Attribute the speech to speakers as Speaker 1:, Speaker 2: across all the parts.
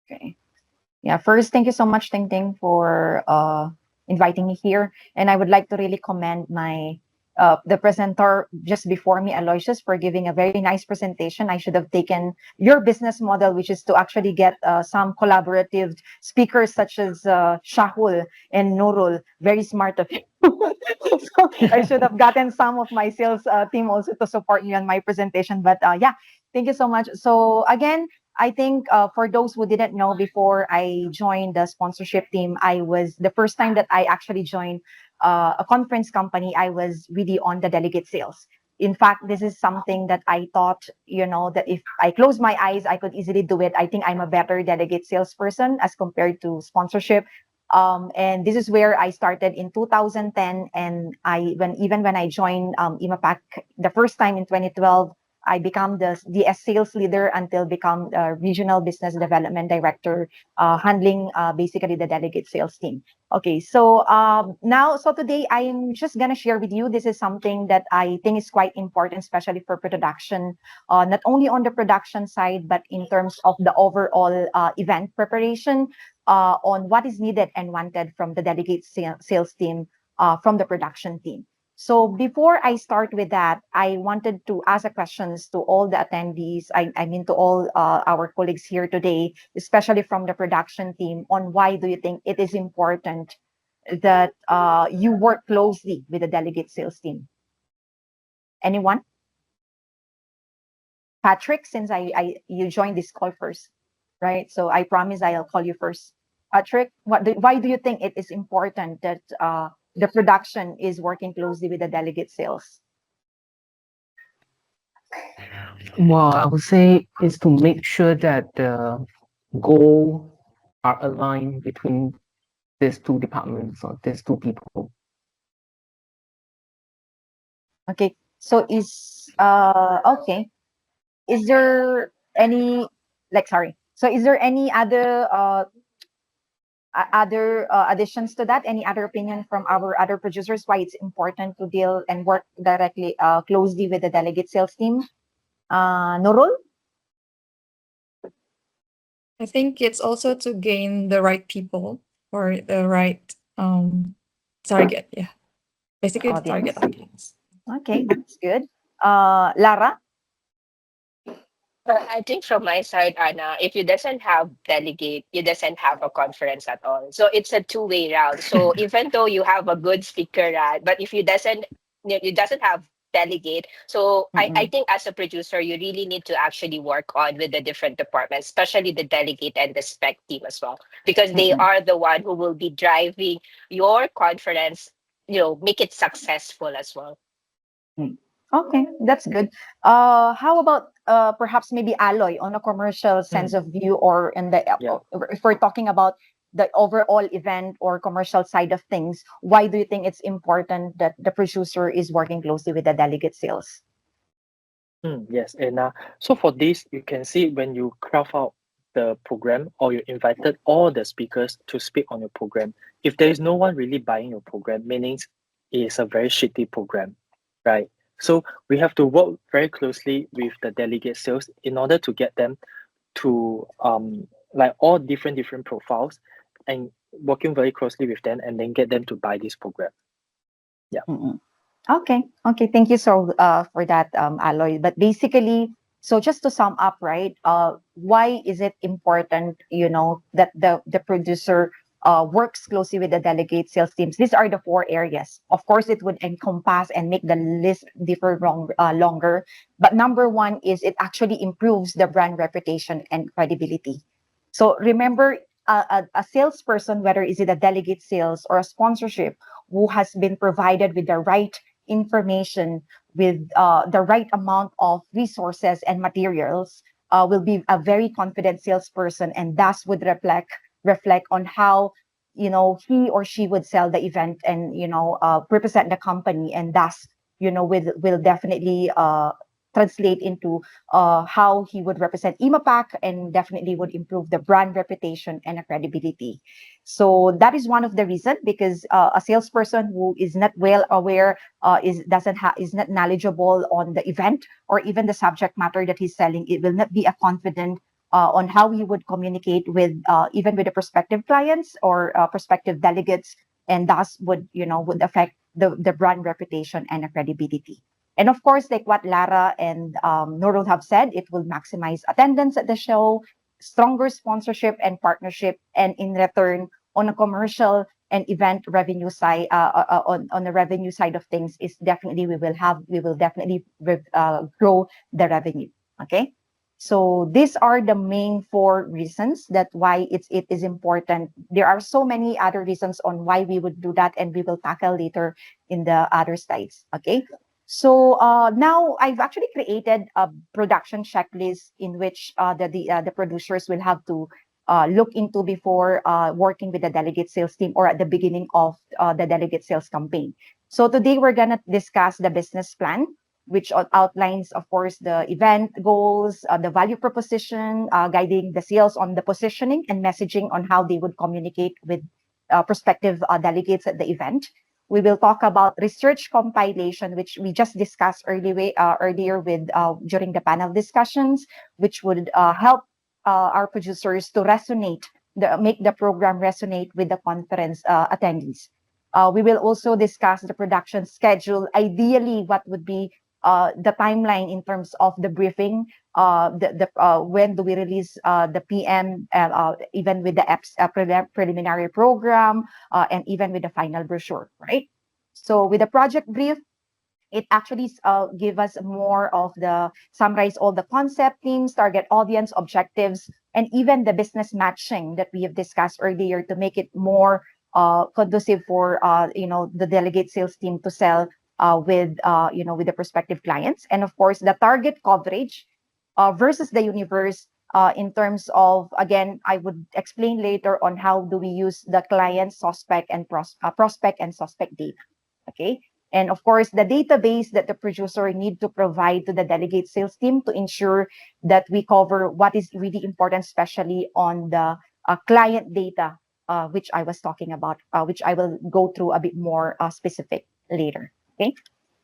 Speaker 1: Okay. Yeah, first, thank you so much, Ting Ting, for inviting me here. And I would like to really commend my the presenter just before me, Aloysius, for giving a very nice presentation. I should have taken your business model, which is to actually get some collaborative speakers such as Shahul and Nurul. Very smart of you. So I should have gotten some of my sales team also to support me on my presentation. But yeah, thank you so much. So again, I think for those who didn't know, before I joined the sponsorship team, I was the first time that I actually joined a conference company. I was really on the delegate sales. In fact, this is something that I thought, that if I close my eyes, I could easily do it. I think I'm a better delegate salesperson as compared to sponsorship. And this is where I started in 2010. And when I joined IMAPAC the first time in 2012, I become the DS sales leader until become a regional business development director, handling basically the delegate sales team. Okay, so so today I'm just gonna share with you. This is something that I think is quite important, especially for production, not only on the production side, but in terms of the overall event preparation, on what is needed and wanted from the delegate sales team, from the production team. So before I start with that, I wanted to ask a questions to all the attendees. I mean to all our colleagues here today, especially from the production team, on why do you think it is important that you work closely with the delegate sales team? Anyone? Patrick, since you joined this call first, right? So I promise I'll call you first. Patrick, why do you think it is important that the production is working closely with the delegate sales?
Speaker 2: Well, I would say is to make sure that the goal are aligned between these two departments or these two people.
Speaker 1: Okay. So okay. Is there any sorry. So is there any other additions to that? Any other opinion from our other producers why it's important to deal and work directly closely with the delegate sales team? Nurul?
Speaker 3: I think it's also to gain the right people or the right target. Yeah. Basically the target
Speaker 1: Audience.
Speaker 3: audience.
Speaker 1: Okay, that's good. Lara?
Speaker 4: I think from my side, Anna, if you doesn't have delegate, you doesn't have a conference at all. So it's a two-way round. So even though you have a good speaker, but if you doesn't have delegate. So I
Speaker 1: Mm-mm.
Speaker 4: think as a producer, you really need to actually work on with the different departments, especially the delegate and the spec team as well, because they
Speaker 1: Mm-mm.
Speaker 4: are the one who will be driving your conference, make it successful as well.
Speaker 1: Mm. Okay, that's good. How about perhaps maybe Alloy on a commercial sense
Speaker 5: Mm,
Speaker 1: of view, or in the
Speaker 5: yeah.
Speaker 1: if we're talking about the overall event or commercial side of things, why do you think it's important that the producer is working closely with the delegate sales?
Speaker 5: Yes, and so for this, you can see when you craft out the program or you invited all the speakers to speak on your program. If there is no one really buying your program, meaning it is a very shitty program, right? So we have to work very closely with the delegate sales in order to get them to like all different profiles and working very closely with them and then get them to buy this program. Yeah.
Speaker 1: Mm-mm. Okay. Okay. Thank you so for that, Alloy. But basically, so just to sum up, right? Why is it important, that the producer works closely with the delegate sales teams? These are the four areas. Of course, it would encompass and make the list differ longer. But number one is it actually improves the brand reputation and credibility. So remember, a salesperson, whether is it a delegate sales or a sponsorship, who has been provided with the right information, with the right amount of resources and materials, will be a very confident salesperson, and thus would reflect on how he or she would sell the event, and represent the company, and thus will definitely translate into how he would represent IMAPAC, and definitely would improve the brand reputation and the credibility. So that is one of the reasons, because a salesperson who is not well aware, is not knowledgeable on the event or even the subject matter that he's selling, it will not be a confident on how we would communicate with even with the prospective clients or prospective delegates, and thus would affect the brand reputation and the credibility. And of course, like what Lara and Nurul have said, it will maximize attendance at the show, stronger sponsorship and partnership, and in return, on a commercial and event revenue side, on the revenue side of things, is definitely we will definitely grow the revenue. Okay, so these are the main four reasons that why it is important. There are so many other reasons on why we would do that, and we will tackle later in the other slides. Okay. So now I've actually created a production checklist in which the producers will have to look into before working with the delegate sales team or at the beginning of the delegate sales campaign. So today we're gonna discuss the business plan, which outlines, of course, the event goals, the value proposition, guiding the sales on the positioning and messaging on how they would communicate with prospective delegates at the event. We will talk about research compilation, which we just discussed earlier with during the panel discussions, which would help our producers to make the program resonate with the conference attendees. We will also discuss the production schedule. Ideally, what would be the timeline in terms of the briefing, when do we release the PM, even with the preliminary program, and even with the final brochure, right? So with the project brief, it actually give us more of the summarize all the concept themes, target audience objectives, and even the business matching that we have discussed earlier to make it more conducive for the delegate sales team to sell with the prospective clients. And of course, the target coverage versus the universe in terms of, again, I would explain later on how do we use the client prospect and suspect data. Okay. And of course, the database that the producer need to provide to the delegate sales team to ensure that we cover what is really important, especially on the client data, which I was talking about, which I will go through a bit more specific later. Okay.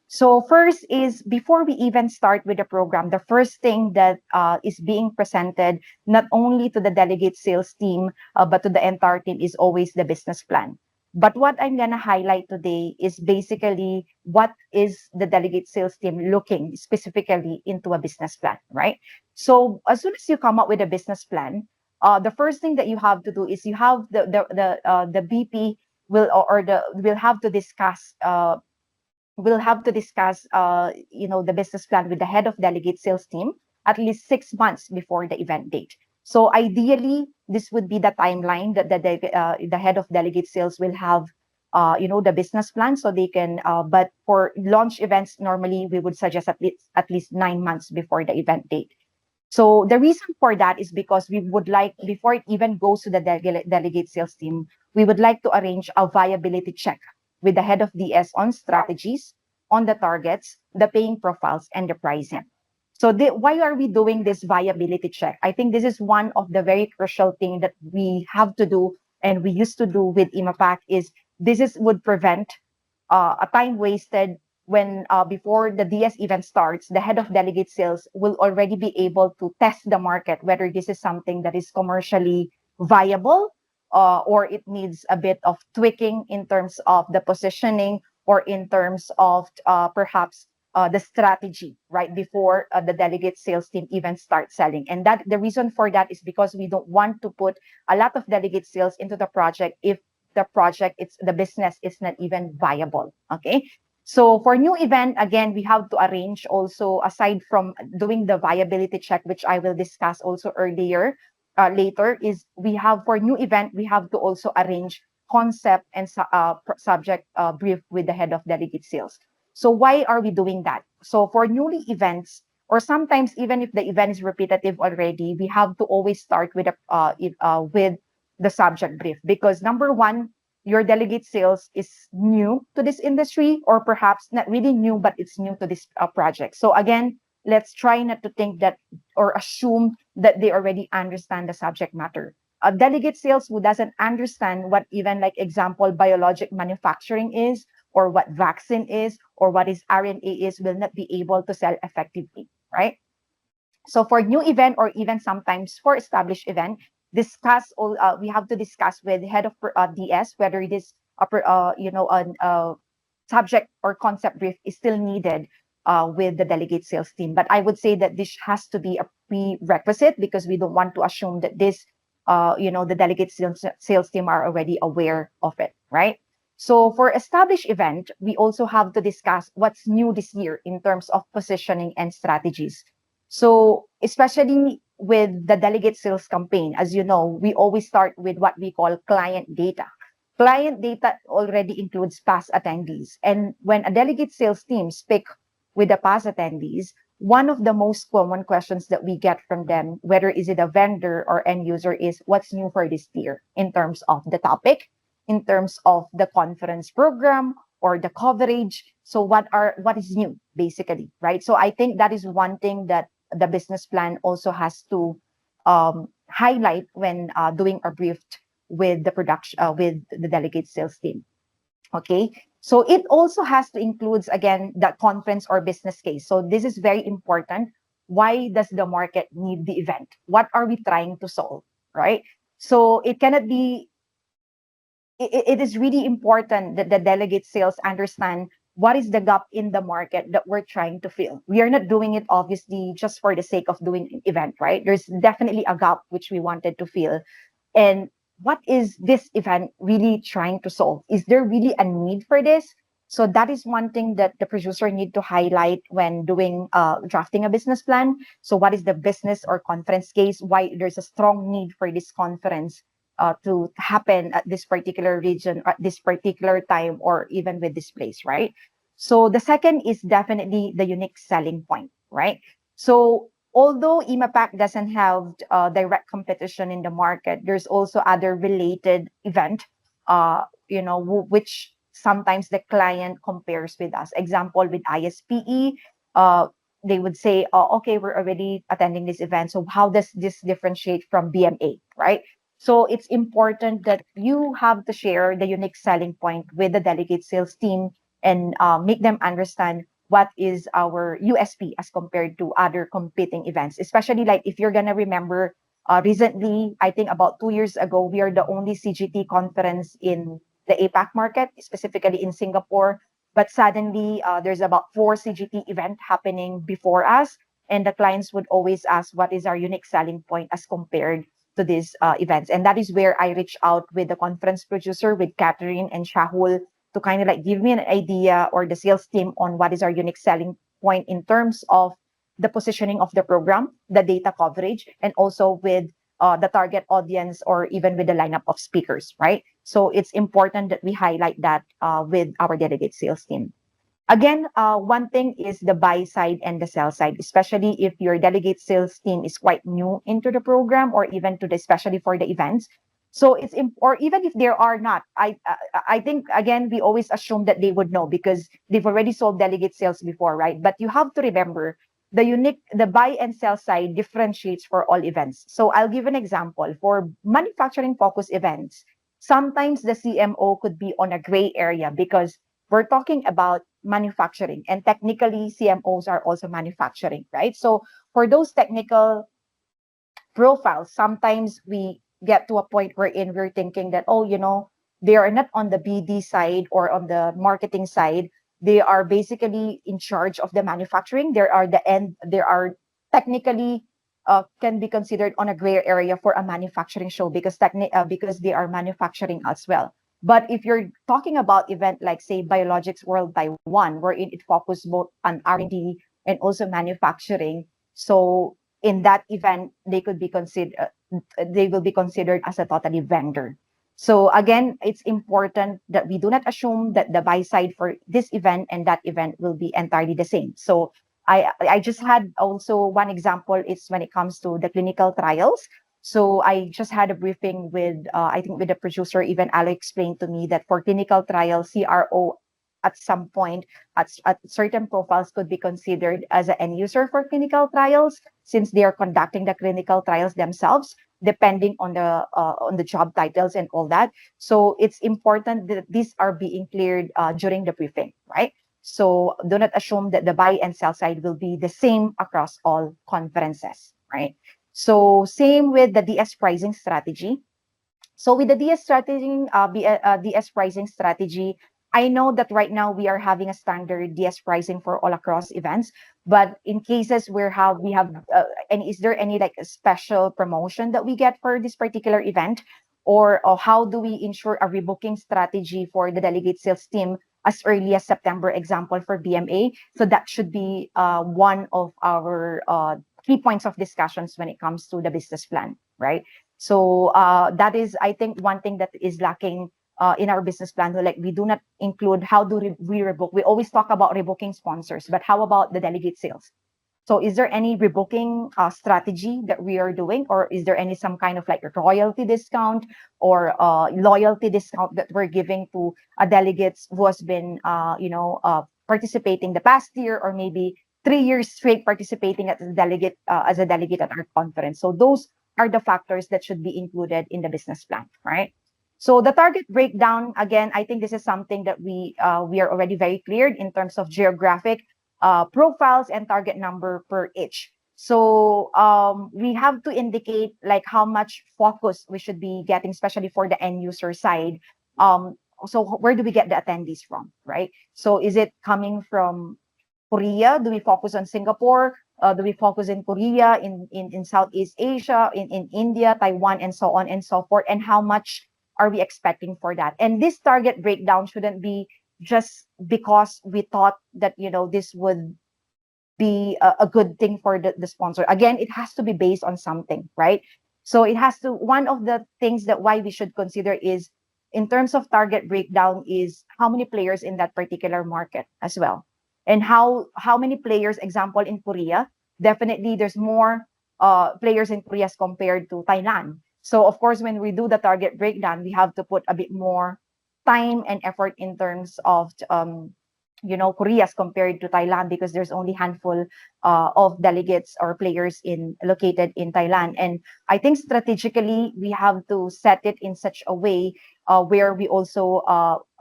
Speaker 1: So first is, before we even start with the program, the first thing that is being presented not only to the delegate sales team, but to the entire team is always the business plan. But what I'm going to highlight today is basically what is the delegate sales team looking specifically into a business plan, right? So as soon as you come up with a business plan, the first thing that you have to do is you have the BP will have to discuss the business plan with the head of delegate sales team at least 6 months before the event date. So ideally, this would be the timeline that the head of delegate sales will have, the business plan, so they can. But for launch events, normally we would suggest at least 9 months before the event date. So the reason for that is because we would like, before it even goes to the delegate sales team, we would like to arrange a viability check with the head of DS on strategies, on the targets, the paying profiles, and the pricing. So why are we doing this viability check? I think this is one of the very crucial thing that we have to do, and we used to do with IMAPAC, is would prevent a time wasted when before the DS event starts, the head of delegate sales will already be able to test the market, whether this is something that is commercially viable, or it needs a bit of tweaking in terms of the positioning, or in terms of perhaps the strategy right before the delegate sales team even starts selling. And that the reason for that is because we don't want to put a lot of delegate sales into the project if the business is not even viable. Okay. So for new event, again, we have to arrange also, aside from doing the viability check, which I will discuss also later, is we have, for new event, we have to also arrange concept and subject brief with the head of delegate sales. So why are we doing that? So for newly events, or sometimes even if the event is repetitive already, we have to always start with the subject brief, because number one, your delegate sales is new to this industry, or perhaps not really new, but it's new to this project. So again, let's try not to think that or assume that they already understand the subject matter. A delegate sales who doesn't understand what even, like example, biologic manufacturing is, or what vaccine is, or what is RNA is, will not be able to sell effectively, right? So for new event or even sometimes for established event, we have to discuss with head of DS whether it is a subject or concept brief is still needed with the delegate sales team. But I would say that this has to be a prerequisite because we don't want to assume that the delegate sales team are already aware of it, right? So for established event, we also have to discuss what's new this year in terms of positioning and strategies. So especially with the delegate sales campaign, as you know, we always start with what we call client data. Client data already includes past attendees. And when a delegate sales team speak with the past attendees, one of the most common questions that we get from them, whether is it a vendor or end user, is what's new for this year in terms of the topic, in terms of the conference program or the coverage. So what is new basically, right? So I think that is one thing that the business plan also has to highlight when doing a brief with the production with the delegate sales team. Okay, so it also has to include again the conference or business case. So this is very important. Why does the market need the event? What are we trying to solve, right? So it cannot be it is really important that the delegate sales understand what is the gap in the market that we're trying to fill. We are not doing it obviously just for the sake of doing an event, right? There's definitely a gap which we wanted to fill. And what is this event really trying to solve? Is there really a need for this? So that is one thing that the producer need to highlight when doing drafting a business plan. So what is the business or conference case? Why there's a strong need for this conference to happen at this particular region, at this particular time, or even with this place, right? So the second is definitely the unique selling point, right? So although IMAPAC doesn't have direct competition in the market, there's also other related event, which sometimes the client compares with us. Example, with ISPE, they would say, oh, okay, we're already attending this event. So how does this differentiate from BMA, right? So it's important that you have to share the unique selling point with the delegate sales team and make them understand what is our USP as compared to other competing events. Especially like if you're gonna remember, recently, I think about 2 years ago, we are the only CGT conference in the APAC market, specifically in Singapore. But suddenly, there's about 4 CGT event happening before us, and the clients would always ask, what is our unique selling point as compared to these events? And that is where I reach out with the conference producer, with Catherine and Shahul, to kind of like give me an idea, or the sales team, on what is our unique selling point in terms of the positioning of the program, the data coverage, and also with the target audience, or even with the lineup of speakers, right? So it's important that we highlight that with our delegate sales team. Again, one thing is the buy side and the sell side, especially if your delegate sales team is quite new into the program, or even to the, especially for the events. So or even if there are not, I think again we always assume that they would know because they've already sold delegate sales before, right? But you have to remember the buy and sell side differentiates for all events. So I'll give an example for manufacturing focused events. Sometimes the CMO could be on a gray area because we're talking about manufacturing, and technically CMOs are also manufacturing, right? So for those technical profiles, sometimes we get to a point wherein we're thinking that, oh, they are not on the BD side or on the marketing side. They are basically in charge of the manufacturing. There are technically can be considered on a gray area for a manufacturing show because because they are manufacturing as well. But if you're talking about event like say Biologics World Taiwan, wherein it focuses both on R&D and also manufacturing, so in that event they could be considered they will be considered as a totally vendor. So again, it's important that we do not assume that the buy side for this event and that event will be entirely the same. So I just had also one example is when it comes to the clinical trials. So I just had a briefing with I think with the producer. Even Alex explained to me that for clinical trials, CRO at some point at certain profiles could be considered as an end user for clinical trials since they are conducting the clinical trials themselves, depending on the job titles and all that. So it's important that these are being cleared during the briefing, right? So do not assume that the buy and sell side will be the same across all conferences, right? So same with the DS pricing strategy. So with the DS pricing strategy, I know that right now we are having a standard DS pricing for all across events, but in cases where we have, and is there any like a special promotion that we get for this particular event, or how do we ensure a rebooking strategy for the delegate sales team as early as September, example for BMA? So that should be one of our key points of discussions when it comes to the business plan, right? So that is, I think, one thing that is lacking in our business plan. Like we do not include how do we rebook. We always talk about rebooking sponsors, but how about the delegate sales? So is there any rebooking strategy that we are doing, or is there any some kind of like royalty discount or loyalty discount that we're giving to delegates who has been, participating the past year, or maybe 3 years straight participating as a delegate at our conference? So those are the factors that should be included in the business plan, right? So the target breakdown, again, I think this is something that we are already very clear in terms of geographic profiles and target number per each. So we have to indicate like how much focus we should be getting, especially for the end user side. So where do we get the attendees from, right? So is it coming from Korea? Do we focus on Singapore? Do we focus in Korea, in Southeast Asia, in India, Taiwan, and so on and so forth? And how much are we expecting for that? And this target breakdown shouldn't be just because we thought that this would be a good thing for the sponsor. Again, it has to be based on something, right? So it has to, one of the things that why we should consider is, in terms of target breakdown, is how many players in that particular market as well, and how many players, example in Korea, definitely there's more players in Korea as compared to Thailand. So of course, when we do the target breakdown, we have to put a bit more time and effort in terms of Korea as compared to Thailand, because there's only handful of delegates or players located in Thailand. And I think strategically we have to set it in such a way where we also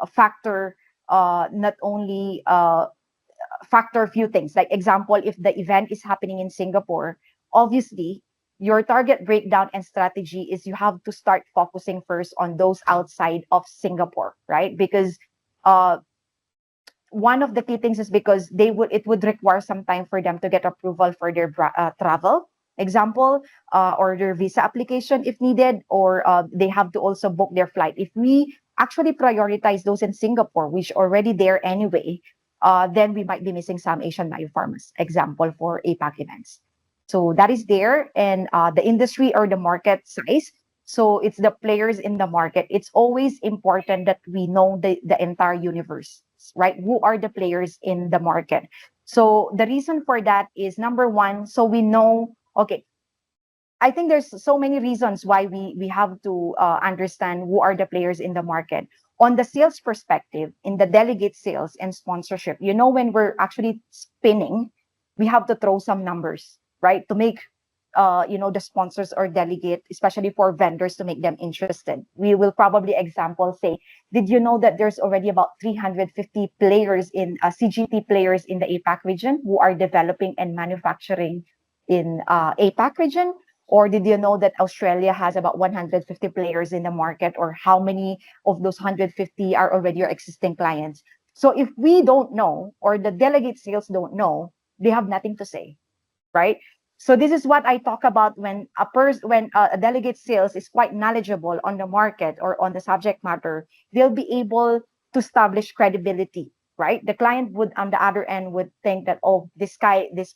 Speaker 1: factor not only factor a few things. Like example, if the event is happening in Singapore, obviously your target breakdown and strategy is you have to start focusing first on those outside of Singapore, right? Because one of the key things is because it would require some time for them to get approval for their travel, example, or their visa application if needed, or they have to also book their flight. If we actually prioritize those in Singapore, which are already there anyway, then we might be missing some Asian biopharmas, example, for APAC events. So that is there. And the industry or the market size. So it's the players in the market. It's always important that we know the entire universe, right? Who are the players in the market? So the reason for that is, number one, so we know, okay, I think there's so many reasons why we have to understand who are the players in the market. On the sales perspective, in the delegate sales and sponsorship, when we're actually spinning, we have to throw some numbers, right? To make the sponsors or delegate, especially for vendors, to make them interested. We will probably, example, say, did you know that there's already about 350 players in CGT players in the APAC region who are developing and manufacturing in APAC region? Or did you know that Australia has about 150 players in the market? Or how many of those 150 are already your existing clients? So if we don't know, or the delegate sales don't know, they have nothing to say, right? So this is what I talk about when a delegate sales is quite knowledgeable on the market or on the subject matter, they'll be able to establish credibility, right? The client would, on the other end, would think that, oh, this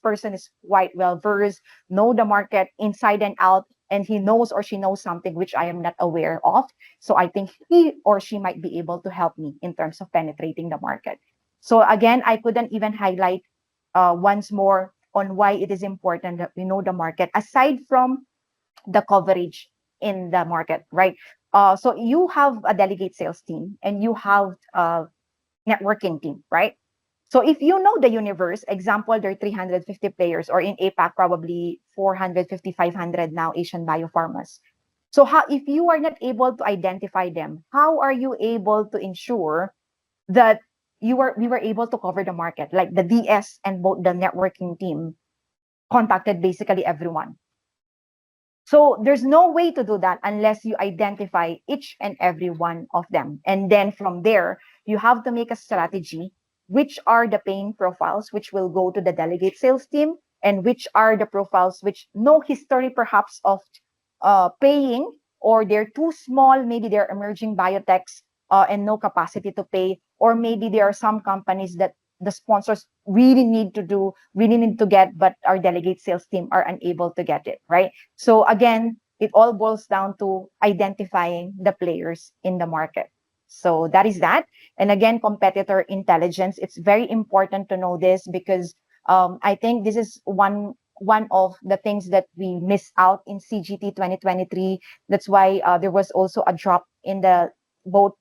Speaker 1: person is quite well versed, know the market inside and out, and he knows or she knows something which I am not aware of. So I think he or she might be able to help me in terms of penetrating the market. So again, I couldn't even highlight once more on why it is important that we know the market, aside from the coverage in the market, right? So you have a delegate sales team and you have a networking team, right? So if you know the universe, example, there are 350 players, or in APAC, probably 450, 500 now Asian biopharmas. So if you are not able to identify them, how are you able to ensure that we were able to cover the market. Like the DS and both the networking team contacted basically everyone. So there's no way to do that unless you identify each and every one of them. And then from there, you have to make a strategy, which are the paying profiles, which will go to the delegate sales team, and which are the profiles which no history perhaps of paying, or they're too small, maybe they're emerging biotechs and no capacity to pay, or maybe there are some companies that the sponsors really need to get, but our delegate sales team are unable to get it, right? So again, it all boils down to identifying the players in the market. So that is that. And again, competitor intelligence. It's very important to know this because I think this is one of the things that we miss out in CGT 2023. That's why there was also a drop in the both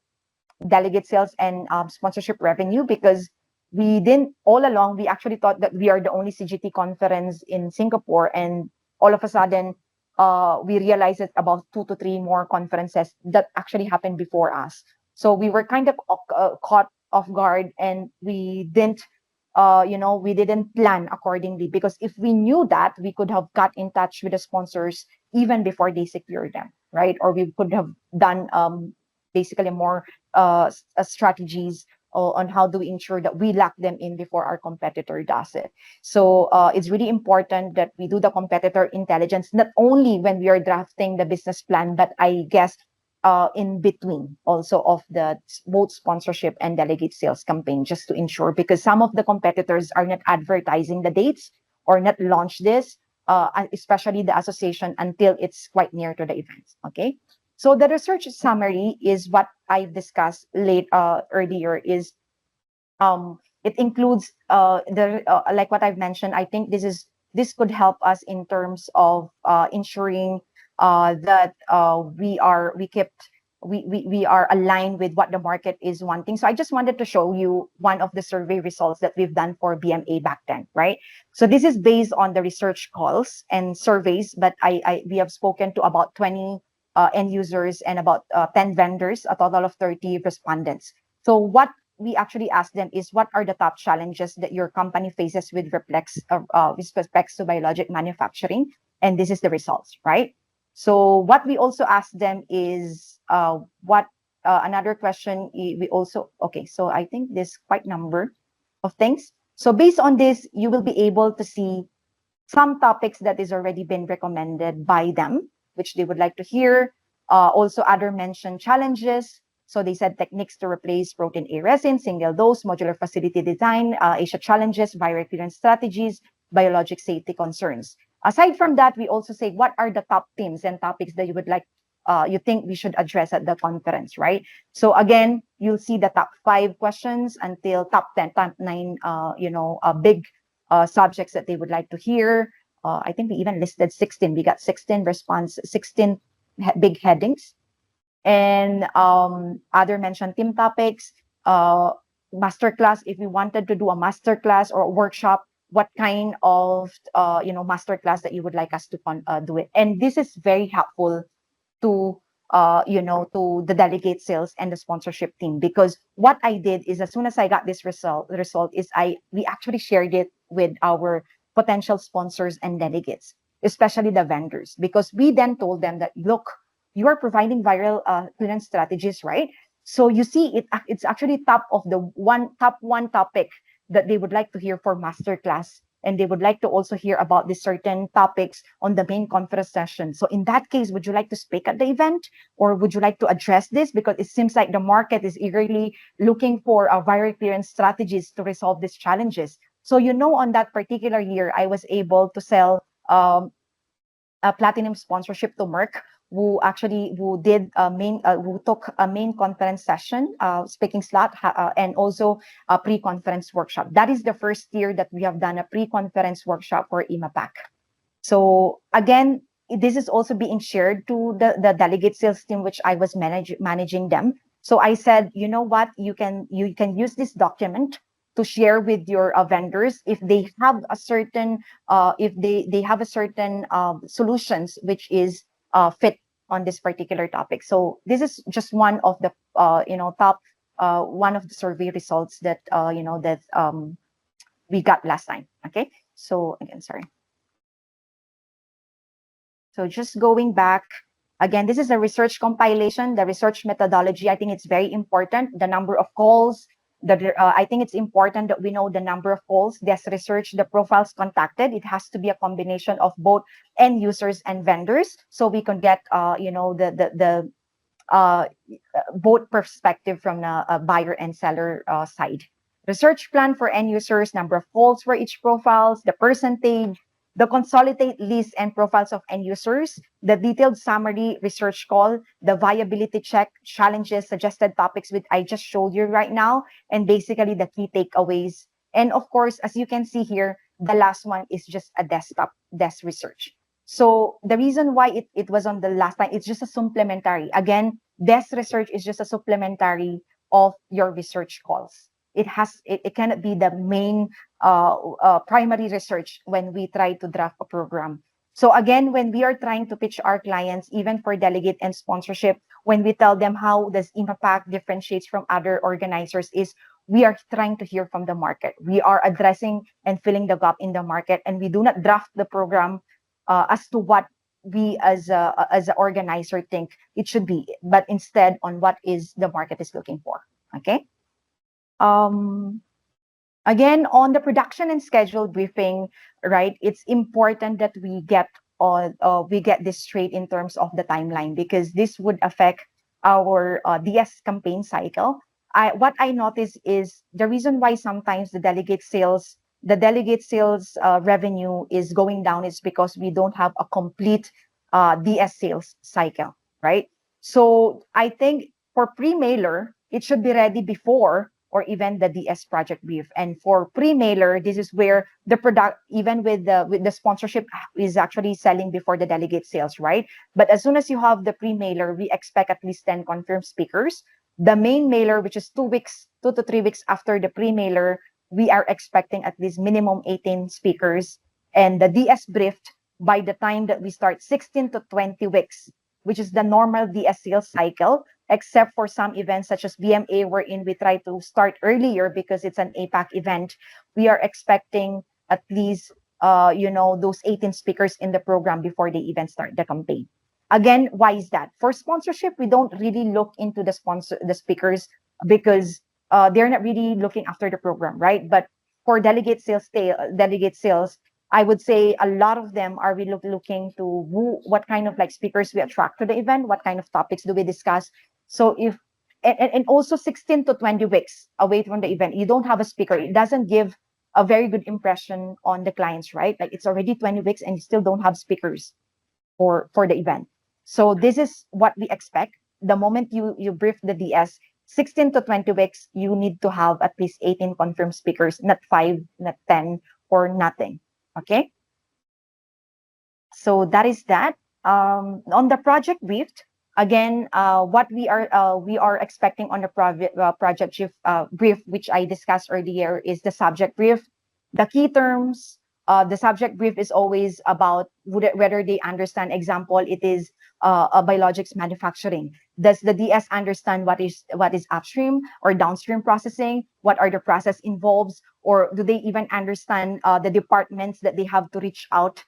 Speaker 1: delegate sales and sponsorship revenue, because we didn't, all along we actually thought that we are the only CGT conference in Singapore, and all of a sudden we realized that about 2 to 3 more conferences that actually happened before us. So we were kind of caught off guard, and we didn't we didn't plan accordingly, because if we knew that, we could have got in touch with the sponsors even before they secured them, right? Or we could have done basically more strategies on how do we ensure that we lock them in before our competitor does it. So it's really important that we do the competitor intelligence, not only when we are drafting the business plan, but I guess in between also of the both sponsorship and delegate sales campaign, just to ensure, because some of the competitors are not advertising the dates or not launch this, especially the association, until it's quite near to the events. Okay. So the research summary is what I've discussed earlier. Is it includes like what I've mentioned. I think this could help us in terms of ensuring that we are aligned with what the market is wanting. So I just wanted to show you one of the survey results that we've done for BMA back then, right? So this is based on the research calls and surveys, but we have spoken to about 20 end users and about 10 vendors, a total of 30 respondents. So what we actually asked them is, what are the top challenges that your company faces with respects to biologic manufacturing? And this is the results, right? So what we also asked them is another question we also, okay, so I think there's quite number of things. So based on this, you will be able to see some topics that is already been recommended by them, which they would like to hear. Also other mentioned challenges. So they said techniques to replace protein A resin, single dose, modular facility design, Asia challenges, viral clearance strategies, biologic safety concerns. Aside from that, we also say, what are the top themes and topics that you would like, you think we should address at the conference, right? So again, you'll see the top 5 questions until top 10, top 9, big subjects that they would like to hear. I think we even listed 16. We got 16 big headings. And other mentioned team topics, masterclass. If we wanted to do a masterclass or a workshop, what kind of masterclass that you would like us to do it? And this is very helpful to to the delegate sales and the sponsorship team, because what I did is, as soon as I got this result, the result is we actually shared it with our potential sponsors and delegates, especially the vendors, because we then told them that, look, you are providing viral clearance strategies, right? So you see, it's actually top one topic that they would like to hear for masterclass, and they would like to also hear about the certain topics on the main conference session. So in that case, would you like to speak at the event, or would you like to address this? Because it seems like the market is eagerly looking for viral clearance strategies to resolve these challenges. So on that particular year, I was able to sell a platinum sponsorship to Merck, who took a main conference session, speaking slot, and also a pre-conference workshop. That is the first year that we have done a pre-conference workshop for IMAPAC. So again, this is also being shared to the delegate sales team, which I was managing them. So I said, you know what, you can use this document to share with your vendors if they have a certain solutions which is fit on this particular topic. So this is just one of the top one of the survey results that we got last time. Okay, so again, sorry. So just going back, again, this is a research compilation, the research methodology. I think it's very important. The number of calls, I think it's important that we know the number of calls, this research, the profiles contacted. It has to be a combination of both end users and vendors, so we can get, the both perspective from a buyer and seller side. Research plan for end users, number of calls for each profiles, the percentage, the consolidate list and profiles of end users, the detailed summary research call, the viability check, challenges, suggested topics, which I just showed you right now, and basically the key takeaways. And of course, as you can see here, the last one is just a desk research. So the reason why it was on the last time, it's just a supplementary. Again, desk research is just a supplementary of your research calls. It cannot be the main primary research when we try to draft a program. So again, when we are trying to pitch our clients, even for delegate and sponsorship, when we tell them how does Impact differentiates from other organizers, is we are trying to hear from the market. We are addressing and filling the gap in the market, and we do not draft the program as to what we as an organizer think it should be, but instead on what is the market is looking for. Okay. Again, on the production and schedule briefing, right? It's important that we get this straight in terms of the timeline, because this would affect our DS campaign cycle. What I notice is the reason why sometimes the delegate sales revenue is going down is because we don't have a complete DS sales cycle, right? So I think for pre-mailer, it should be ready before or even the DS project brief. And for pre-mailer, this is where the product, even with the sponsorship, is actually selling before the delegate sales, right? But as soon as you have the pre-mailer, we expect at least 10 confirmed speakers. The main mailer, which is 2 to 3 weeks after the pre-mailer, we are expecting at least minimum 18 speakers. And the DS briefed, by the time that we start, 16 to 20 weeks, which is the normal DS sales cycle, except for some events such as BMA, wherein we try to start earlier because it's an APAC event. We are expecting at least, those 18 speakers in the program before they even start the campaign. Again, why is that? For sponsorship, we don't really look into the speakers because they're not really looking after the program, right? But for delegate sales, I would say a lot of them are really looking to what kind of speakers we attract to the event, what kind of topics do we discuss. So if and also 16 to 20 weeks away from the event, you don't have a speaker, it doesn't give a very good impression on the clients, right? Like it's already 20 weeks and you still don't have speakers for the event. So this is what we expect. The moment you brief the DS, 16 to 20 weeks, you need to have at least 18 confirmed speakers, not 5, not 10, or nothing. Okay. So that is that. On the project brief, again, what we are expecting on the project brief, which I discussed earlier, is the subject brief, the key terms. The subject brief is always about whether they understand. Example, it is a biologics manufacturing. Does the DS understand what is upstream or downstream processing? What are the process involved? Or do they even understand the departments that they have to reach out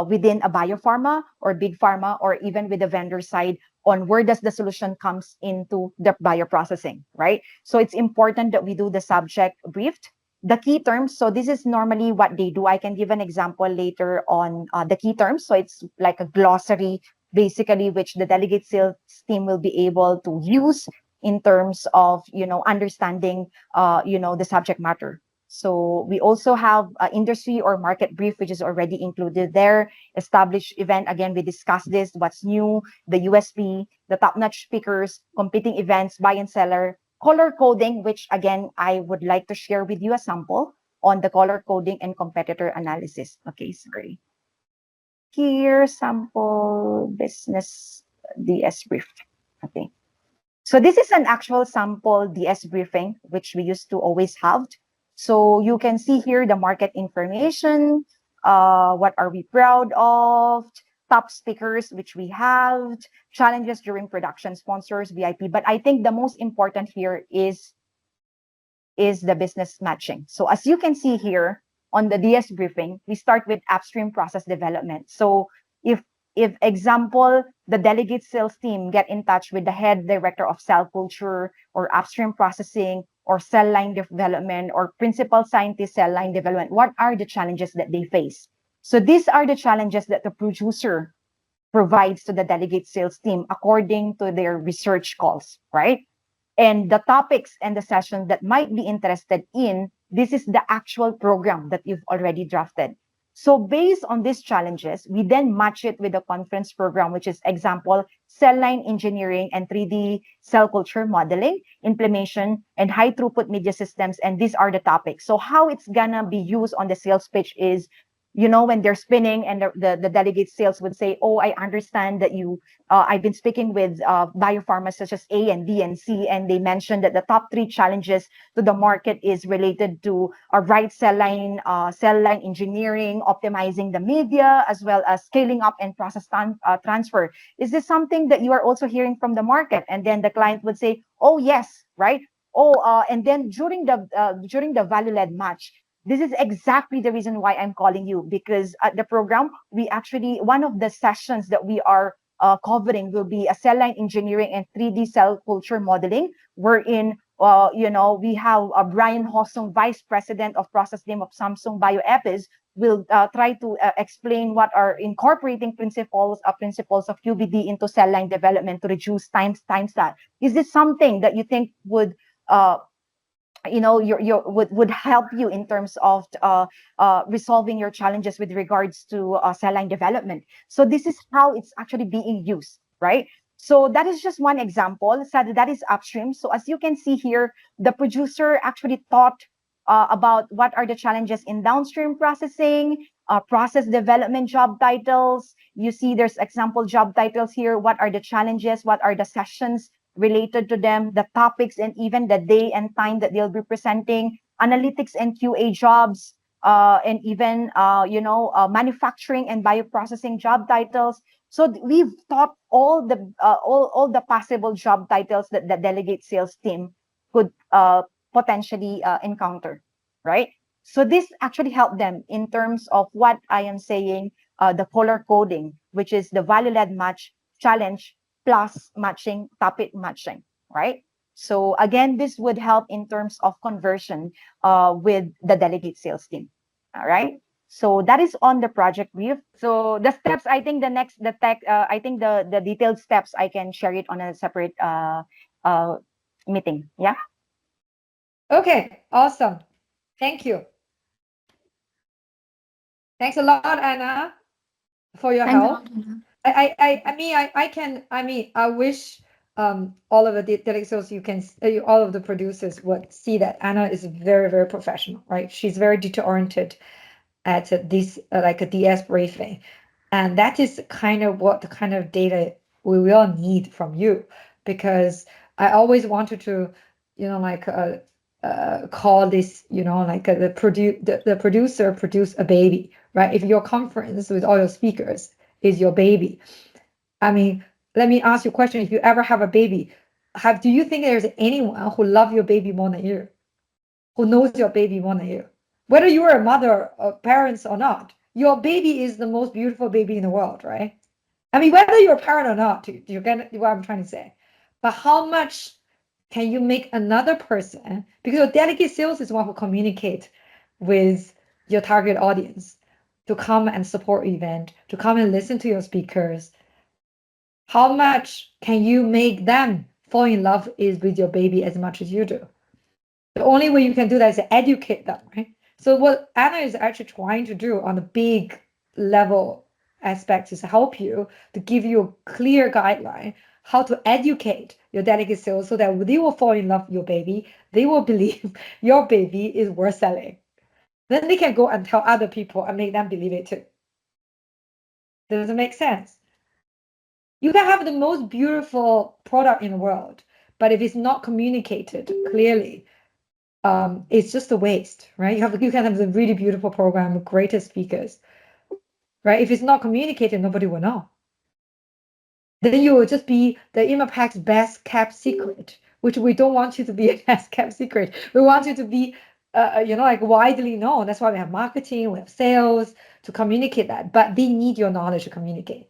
Speaker 1: within a biopharma or big pharma, or even with the vendor side, on where does the solution comes into the bioprocessing, right? So it's important that we do the subject briefed. The key terms, so this is normally what they do. I can give an example later on the key terms. So it's like a glossary, basically, which the delegate sales team will be able to use in terms of, understanding, the subject matter. So we also have industry or market brief, which is already included there. Established event, again, we discussed this, what's new, the USP, the top-notch speakers, competing events, buy and seller, color coding, which again, I would like to share with you a sample on the color coding and competitor analysis. Okay, sorry. Here, sample business DS brief. Okay. So this is an actual sample DS briefing, which we used to always have. So you can see here the market information, what are we proud of, top speakers, which we have, challenges during production, sponsors, VIP. But I think the most important here is the business matching. So as you can see here on the DS briefing, we start with upstream process development. So if example, the delegate sales team get in touch with the head director of cell culture or upstream processing or cell line development or principal scientist cell line development, what are the challenges that they face? So these are the challenges that the producer provides to the delegate sales team according to their research calls, right? And the topics and the sessions that might be interested in, this is the actual program that you've already drafted. So based on these challenges, we then match it with a conference program, which is example, cell line engineering and 3D cell culture modeling, implementation, and high throughput media systems. And these are the topics. So how it's gonna be used on the sales pitch is, you know, when they're spinning and the delegate sales would say, oh, I understand that I've been speaking with biopharma such as A and B and C, and they mentioned that the top 3 challenges to the market is related to a right cell line engineering, optimizing the media, as well as scaling up and process transfer. Is this something that you are also hearing from the market? And then the client would say, oh, yes, right? And then during the value-led match, this is exactly the reason why I'm calling you, because at the program, we actually, one of the sessions that we are covering will be a cell line engineering and 3D cell culture modeling, wherein, we have Brian Hossong, Vice President of Process Team of Samsung Bioepis, will try to explain what are incorporating principles of QBD into cell line development to reduce time stat. Is this something that you think would would help you in terms of resolving your challenges with regards to cell line development? So this is how it's actually being used, right? So that is just one example. So that is upstream. So as you can see here, the producer actually thought about what are the challenges in downstream processing, process development job titles. You see there's example job titles here. What are the challenges? What are the sessions related to them, the topics, and even the day and time that they'll be presenting, analytics and QA jobs, and even manufacturing and bioprocessing job titles. So we've taught all the possible job titles that the delegate sales team could potentially encounter, right? So this actually helped them in terms of what I am saying, the color coding, which is the value-led match challenge plus matching, topic matching, right? So again, this would help in terms of conversion with the delegate sales team, all right? So that is on the project brief. So the steps, I think the detailed steps, I can share it on a separate meeting, yeah?
Speaker 6: Okay, awesome. Thank you. Thanks a lot, Anna, for your help. I wish all of the delegate sales all of the producers would see that Anna is very, very professional, right? She's very detail-oriented at this like a DS briefing, and that is kind of what the kind of data we will need from you, because I always wanted to, call this, the producer produce a baby, right? If your conference with all your speakers is your baby. I mean, let me ask you a question. If you ever have a baby, do you think there's anyone who loves your baby more than you? Who knows your baby more than you? Whether you are a mother or parents or not, your baby is the most beautiful baby in the world, right? I mean, whether you're a parent or not, you get what I'm trying to say. But how much can you make another person, because your delegate sales is one who communicate with your target audience, to come and support event, to come and listen to your speakers. How much can you make them fall in love with your baby as much as you do? The only way you can do that is to educate them, right? So what Anna is actually trying to do on the big level aspects is help you to give you a clear guideline how to educate your delegate sales so that they will fall in love with your baby. They will believe your baby is worth selling. Then they can go and tell other people and make them believe it too. Does it make sense? You can have the most beautiful product in the world, but if it's not communicated clearly, it's just a waste, right? You can have a really beautiful program with greatest speakers, right? If it's not communicated, nobody will know. Then you will just be the Imapac's best kept secret, which we don't want you to be a best kept secret. We want you to be, like widely known. That's why we have marketing, we have sales to communicate that. But they need your knowledge to communicate.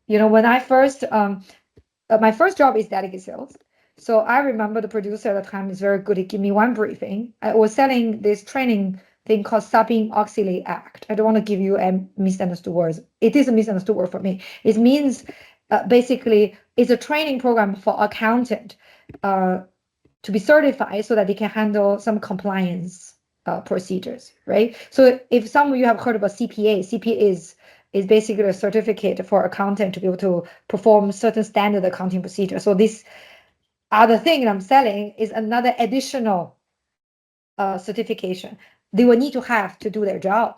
Speaker 6: When I first, my first job is delegate sales. So I remember the producer at the time is very good. He gave me one briefing. I was selling this training thing called Sabine Oxley Act. I don't want to give you a misunderstood words. It is a misunderstood word for me. It means basically it's a training program for accountant to be certified so that they can handle some compliance procedures, right? So if some of you have heard about CPA is basically a certificate for accountant to be able to perform certain standard accounting procedure. So this other thing I'm selling is another additional certification they will need to have to do their job.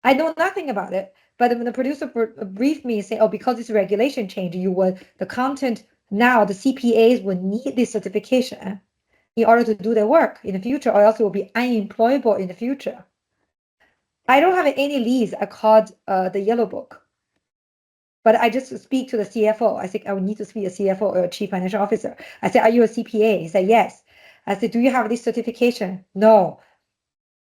Speaker 6: I know nothing about it, but when the producer briefed me saying, "Oh, because it's a regulation change, the content now the CPAs will need this certification in order to do their work in the future, or else it will be unemployable in the future." I don't have any leads. I called the Yellow Book, but I just speak to the CFO. I think I would need to speak to a CFO or a chief financial officer. I said, "Are you a CPA?" He said, "Yes." I said, "Do you have this certification?" "No."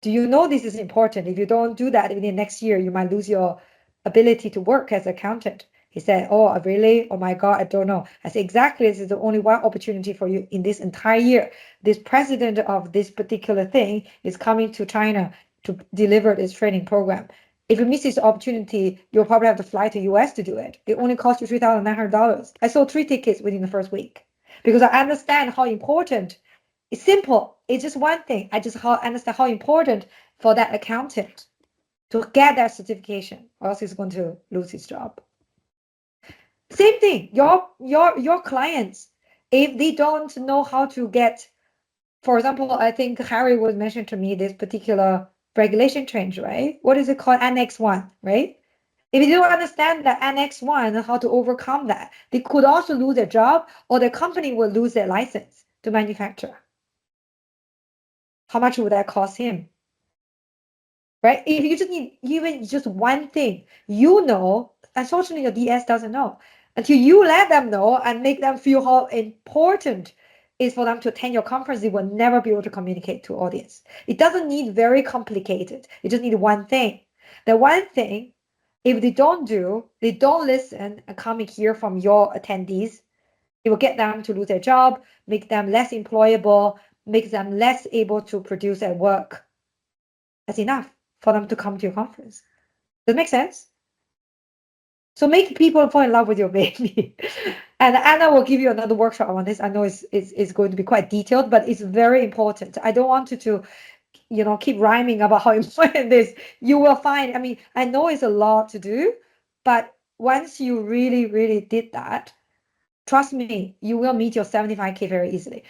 Speaker 6: "Do you know this is important? If you don't do that within next year, you might lose your ability to work as an accountant." He said, "Oh, really? Oh my God, I don't know." I said, "Exactly. This is the only one opportunity for you in this entire year. This president of this particular thing is coming to China to deliver this training program. If you miss this opportunity, you'll probably have to fly to US to do it. It only costs you $3,900. I sold 3 tickets within the first week because I understand how important. It's simple. It's just one thing. I just understand how important for that accountant to get that certification, or else he's going to lose his job. Same thing. Your clients, if they don't know how to get, for example, I think Harry was mentioned to me this particular regulation change, right? What is it called? Annex 1, right? If you don't understand that Annex 1 and how to overcome that, they could also lose their job, or their company will lose their license to manufacture. How much would that cost him? Right? If you just need even just one thing, unfortunately your DS doesn't know. Until you let them know and make them feel how important is for them to attend your conference, they will never be able to communicate to audience. It doesn't need very complicated. You just need one thing. The one thing, if they don't listen and come and hear from your attendees, it will get them to lose their job, make them less employable, make them less able to produce at work. That's enough for them to come to your conference. Does it make sense? So make people fall in love with your baby. And Anna will give you another workshop on this. I know it's going to be quite detailed, but it's very important. I don't want you to, keep rhyming about how important it is. You will find, I know it's a lot to do, but once you really, really did that, trust me, you will meet your 75K very easily.